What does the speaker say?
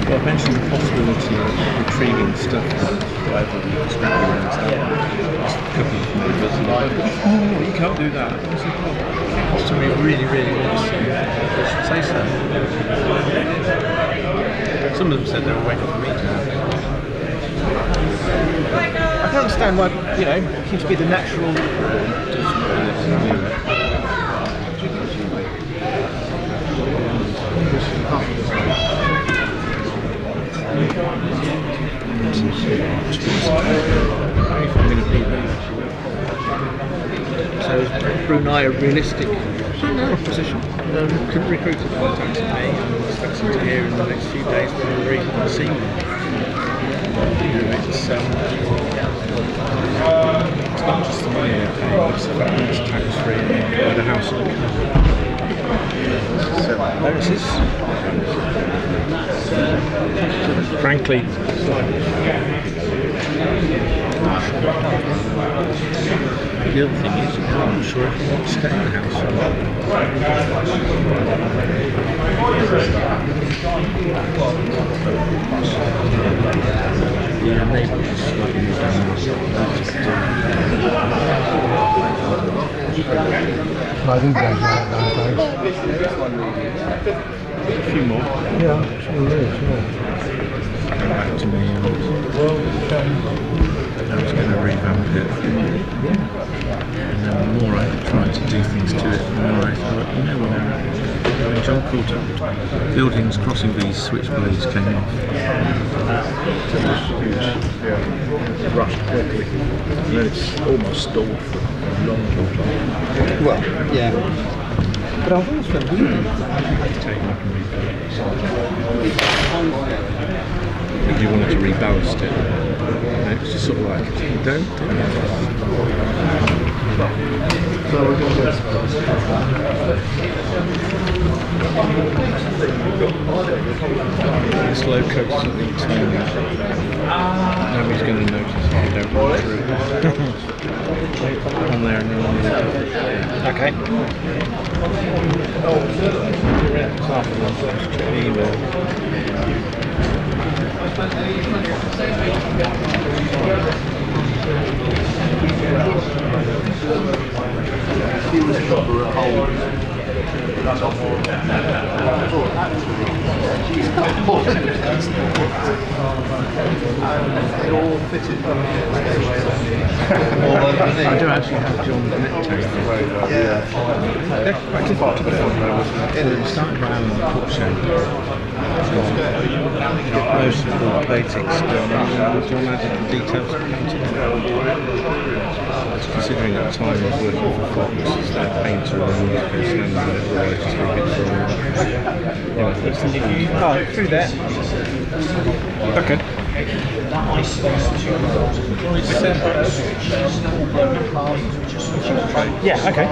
Well, I mentioned the possibility of retrieving stuff whatever just a couple of neighbours and oh, you can't do that. I said, well, somebody really, really wants to say so. Some of them said they were waiting for me to. I can understand why, it seems to be the natural. So is Brunei a realistic proposition? Couldn't recruit it, contacted me and I'm expecting to hear in the next few days whether we're even going to see me. It's not just the money they're paying, it's the fact that it's tax free and they buy the house and notices. Frankly, the other thing is, I'm not sure if you want to stay in the house or not. Yeah, neighbours slightly more I think that's right, a few more. Yeah, sure. Come back to me and I was going to revamp it. And then the more I tried to do things to it, the more I thought, when John caught up, buildings crossing these switchblades came off. It rushed quickly. And then it's almost stalled for a long time. Well, yeah. But I've always felt weird. If you wanted to reballast it, and it's just sort of like, don't do it. So we're going to This low coat something tiny. Nobody's going to notice if you don't run through it. On there and on there. Okay. I do actually have John's net tags. They're quite difficult to put on. It started around the cook show. Get most of the platings done and John added the details of painting. Considering at the time I was working for Fox as their painter and standing there, I just leave it for Oh, through there. okay. Yeah, okay.